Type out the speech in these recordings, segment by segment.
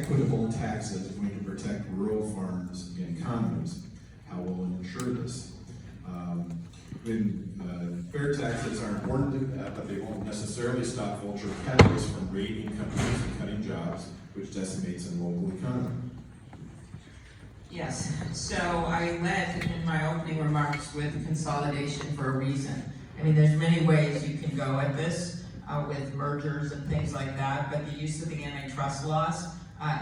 equitable taxes going to protect rural farms and economies? How will it ensure this? Fair taxes are important, but they won't necessarily stop vulture capitalists from raiding companies and cutting jobs, which decimates a local economy. Yes, so I led in my opening remarks with consolidation for a reason. I mean, there's many ways you can go at this with mergers and things like that, but the use of the antitrust laws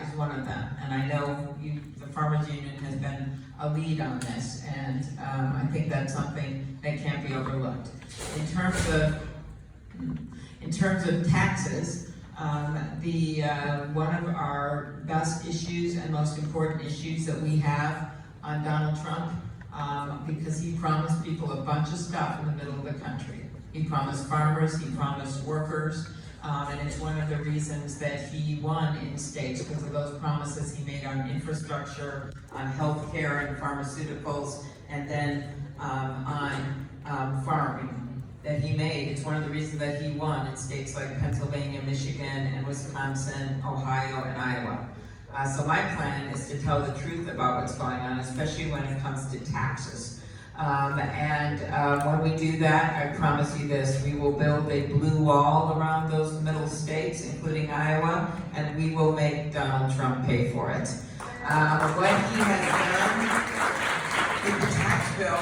is one of them. And I know the Farmers Union has been a lead on this, and I think that's something that can't be overlooked. In terms of taxes, one of our best issues and most important issues that we have on Donald Trump, because he promised people a bunch of stuff in the middle of the country. He promised farmers, he promised workers, and it's one of the reasons that he won in states, because of those promises he made on infrastructure, on healthcare and pharmaceuticals, and then on farming that he made. It's one of the reasons that he won in states like Pennsylvania, Michigan, and Wisconsin, Ohio, and Iowa. So my plan is to tell the truth about what's going on, especially when it comes to taxes. When we do that, I promise you this, we will build a blue wall around those middle states, including Iowa, and we will make Donald Trump pay for it. What he has done with the tax bill,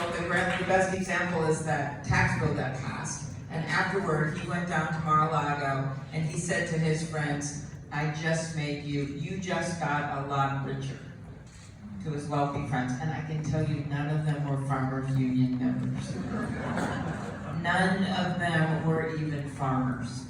the best example is that tax bill that passed. And afterward, he went down to Mar-a-Lago and he said to his friends, I just made you just got a lot richer. To his wealthy friends, and I can tell you none of them were Farmers Union members. None of them were even farmers.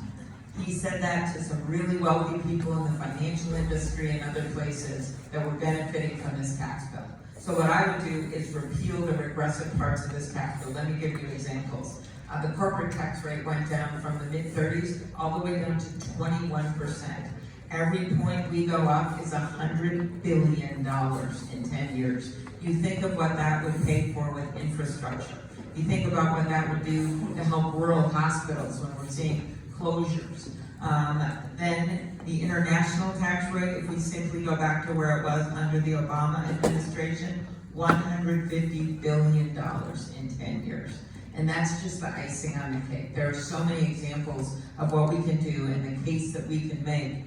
He said that to some really wealthy people in the financial industry and other places that were benefiting from this tax bill. So what I would do is repeal the regressive parts of this tax bill. Let me give you examples. The corporate tax rate went down from the mid-30s all the way down to 21%. Every point we go up is $100 billion in 10 years. You think of what that would pay for with infrastructure. You think about what that would do to help rural hospitals when we're seeing closures. Then the international tax rate, if we simply go back to where it was under the Obama administration, $150 billion in 10 years. And that's just the icing on the cake. There are so many examples of what we can do and the case that we can make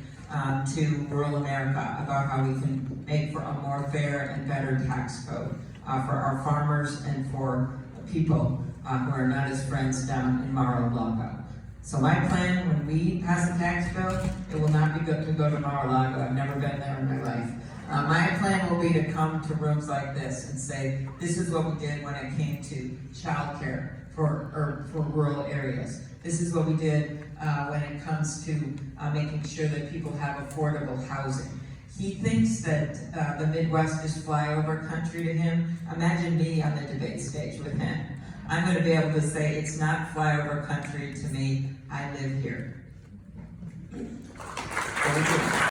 to rural America about how we can make for a more fair and better tax code for our farmers and for people who are not his friends down in Mar-a-Lago. So my plan, when we pass a tax bill, it will not be good to go to Mar-a-Lago. I've never been there in my life. My plan will be to come to rooms like this and say, this is what we did when it came to childcare for rural areas. This is what we did when it comes to making sure that people have affordable housing. He thinks that the Midwest is flyover country to him. Imagine me on the debate stage with him. I'm going to be able to say, it's not flyover country to me. I live here.